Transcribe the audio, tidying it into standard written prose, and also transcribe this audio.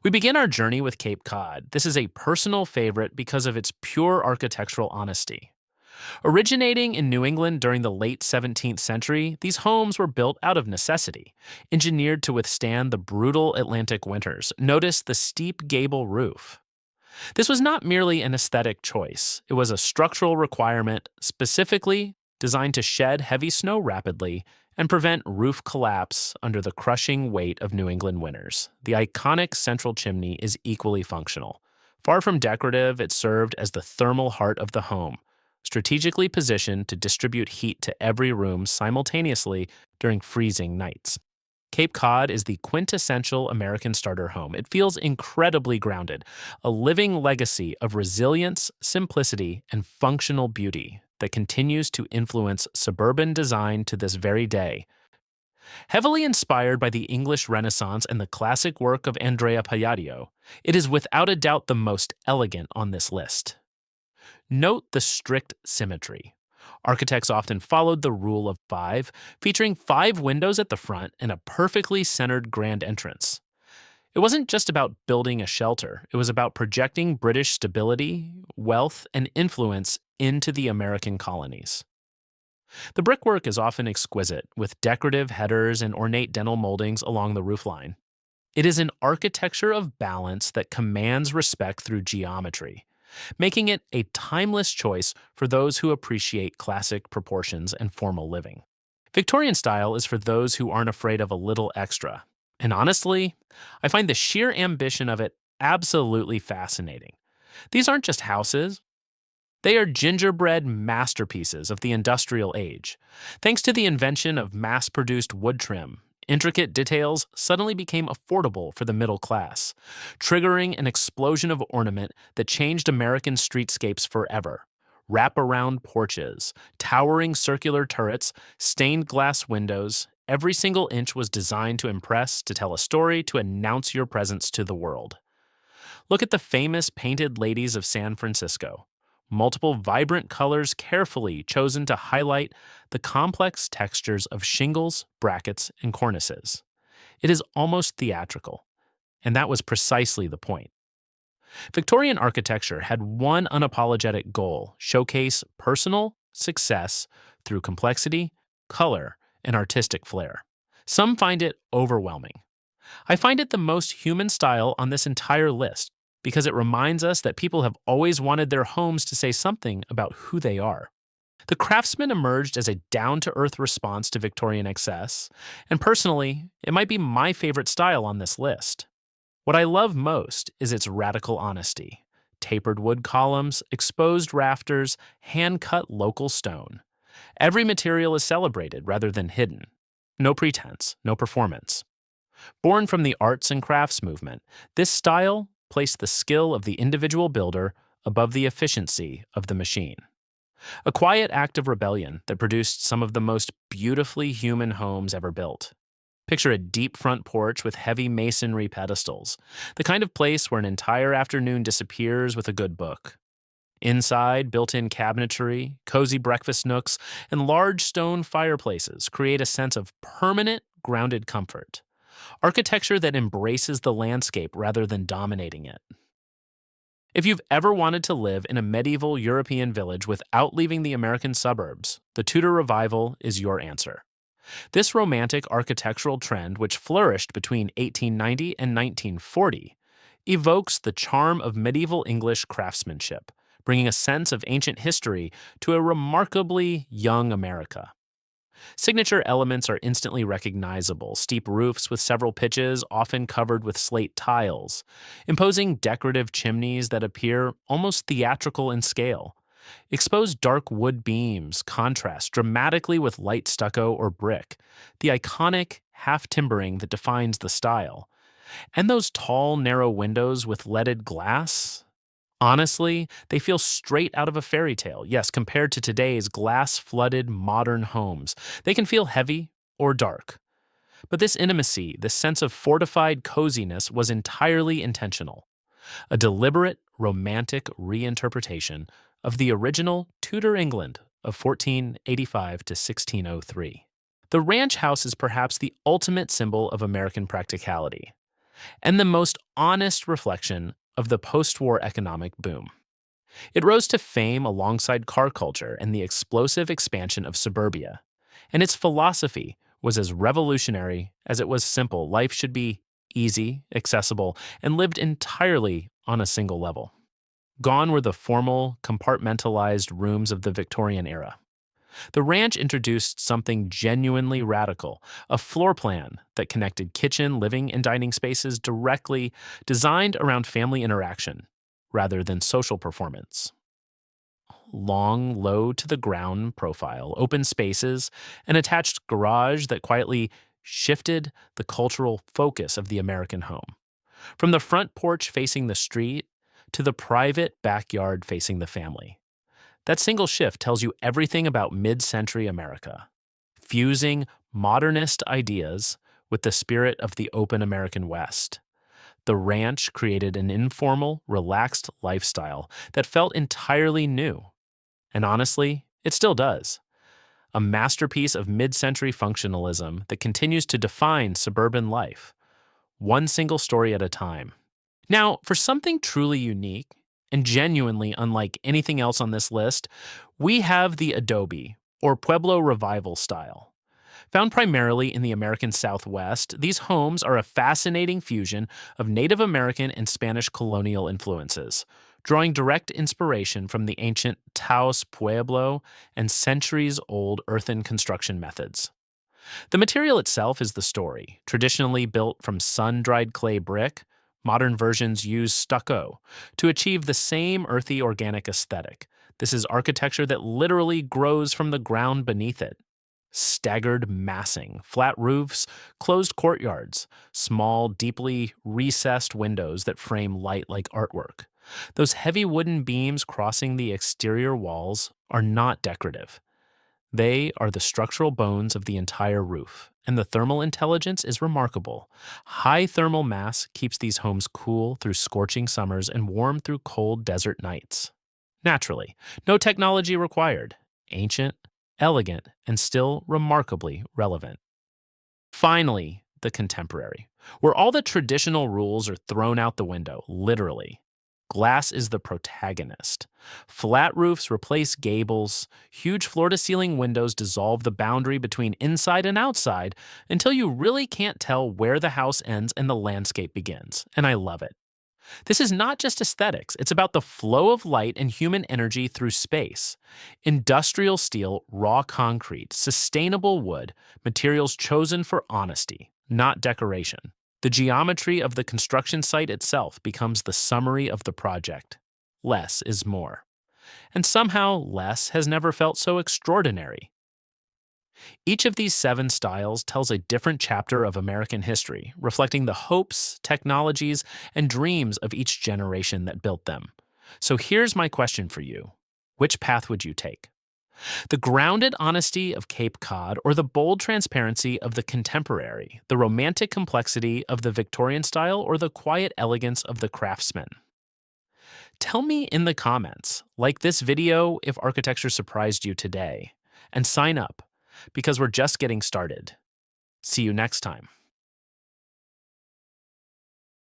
We begin our journey with Cape Cod. This is a personal favorite because of its pure architectural honesty. Originating in New England during the late 17th century, these homes were built out of necessity, engineered to withstand the brutal Atlantic winters. Notice the steep gable roof. This was not merely an aesthetic choice, it was a structural requirement specifically designed to shed heavy snow rapidly and prevent roof collapse under the crushing weight of New England winters. The iconic central chimney is equally functional. Far from decorative, it served as the thermal heart of the home, strategically positioned to distribute heat to every room simultaneously during freezing nights. Cape Cod is the quintessential American starter home. It feels incredibly grounded, a living legacy of resilience, simplicity, and functional beauty that continues to influence suburban design to this very day. Heavily inspired by the English Renaissance and the classic work of Andrea Palladio, it is without a doubt the most elegant on this list. Note the strict symmetry. Architects often followed the rule of five, featuring 5 windows at the front and a perfectly centered grand entrance. It wasn't just about building a shelter, it was about projecting British stability, wealth, and influence into the American colonies. The brickwork is often exquisite, with decorative headers and ornate dentil moldings along the roofline. It is an architecture of balance that commands respect through geometry, making it a timeless choice for those who appreciate classic proportions and formal living. Victorian style is for those who aren't afraid of a little extra. And honestly, I find the sheer ambition of it absolutely fascinating. These aren't just houses. They are gingerbread masterpieces of the industrial age. Thanks to the invention of mass-produced wood trim, intricate details suddenly became affordable for the middle class, triggering an explosion of ornament that changed American streetscapes forever. Wrap-around porches, towering circular turrets, stained glass windows, every single inch was designed to impress, to tell a story, to announce your presence to the world. Look at the famous painted ladies of San Francisco. Multiple vibrant colors carefully chosen to highlight the complex textures of shingles, brackets, and cornices. It is almost theatrical, and that was precisely the point. Victorian architecture had one unapologetic goal: showcase personal success through complexity, color, and artistic flair. Some find it overwhelming. I find it the most human style on this entire list because it reminds us that people have always wanted their homes to say something about who they are. The Craftsman emerged as a down-to-earth response to Victorian excess, and personally, it might be my favorite style on this list. What I love most is its radical honesty. Tapered wood columns, exposed rafters, hand-cut local stone. Every material is celebrated rather than hidden. No pretense, no performance. Born from the arts and crafts movement, this style placed the skill of the individual builder above the efficiency of the machine. A quiet act of rebellion that produced some of the most beautifully human homes ever built. Picture a deep front porch with heavy masonry pedestals, the kind of place where an entire afternoon disappears with a good book. Inside, built-in cabinetry, cozy breakfast nooks, and large stone fireplaces create a sense of permanent, grounded comfort. Architecture that embraces the landscape rather than dominating it. If you've ever wanted to live in a medieval European village without leaving the American suburbs, the Tudor revival is your answer. This romantic architectural trend, which flourished between 1890 and 1940, evokes the charm of medieval English craftsmanship, bringing a sense of ancient history to a remarkably young America. Signature elements are instantly recognizable: steep roofs with several pitches, often covered with slate tiles, imposing decorative chimneys that appear almost theatrical in scale. Exposed dark wood beams contrast dramatically with light stucco or brick, the iconic half-timbering that defines the style. And those tall, narrow windows with leaded glass? Honestly, they feel straight out of a fairy tale. Yes, compared to today's glass-flooded modern homes, they can feel heavy or dark. But this intimacy, this sense of fortified coziness, was entirely intentional. A deliberate, romantic reinterpretation of the original Tudor England of 1485 to 1603. The ranch house is perhaps the ultimate symbol of American practicality. and the most honest reflection of the post war economic boom. It rose to fame alongside car culture and the explosive expansion of suburbia. And its philosophy was as revolutionary as it was simple. Life should be easy, accessible, and lived entirely on a single level. Gone were the formal, compartmentalized rooms of the Victorian era. The ranch introduced something genuinely radical, a floor plan that connected kitchen, living, and dining spaces directly, designed around family interaction rather than social performance. Long, low to the ground profile, open spaces, an attached garage that quietly shifted the cultural focus of the American home. From the front porch facing the street to the private backyard facing the family. That single shift tells you everything about mid century America, fusing modernist ideas with the spirit of the open American West. The ranch created an informal, relaxed lifestyle that felt entirely new. And honestly, it still does. A masterpiece of mid century functionalism that continues to define suburban life, one single story at a time. Now, for something truly unique and genuinely unlike anything else on this list, we have the Adobe or Pueblo revival style. Found primarily in the American Southwest, these homes are a fascinating fusion of Native American and Spanish colonial influences, drawing direct inspiration from the ancient Taos Pueblo and centuries-old earthen construction methods. The material itself is the story, traditionally built from sun-dried clay brick. Modern versions use stucco to achieve the same earthy organic aesthetic. This is architecture that literally grows from the ground beneath it. Staggered massing, flat roofs, closed courtyards, small, deeply recessed windows that frame light like artwork. Those heavy wooden beams crossing the exterior walls are not decorative. They are the structural bones of the entire roof, and the thermal intelligence is remarkable. High thermal mass keeps these homes cool through scorching summers and warm through cold desert nights. Naturally, no technology required. Ancient, elegant, and still remarkably relevant. Finally, the contemporary, where all the traditional rules are thrown out the window, literally. Glass is the protagonist. Flat roofs replace gables, huge floor to ceiling windows dissolve the boundary between inside and outside until you really can't tell where the house ends and the landscape begins, and I love it. This is not just aesthetics, it's about the flow of light and human energy through space. Industrial steel, raw concrete, sustainable wood, materials chosen for honesty, not decoration. The geometry of the construction site itself becomes the summary of the project. Less is more. And somehow, less has never felt so extraordinary. Each of these 7 styles tells a different chapter of American history, reflecting the hopes, technologies, and dreams of each generation that built them. So here's my question for you. Which path would you take? The grounded honesty of Cape Cod or the bold transparency of the contemporary, the romantic complexity of the Victorian style or the quiet elegance of the Craftsman? Tell me in the comments, like this video if architecture surprised you today, and sign up because we're just getting started. See you next time.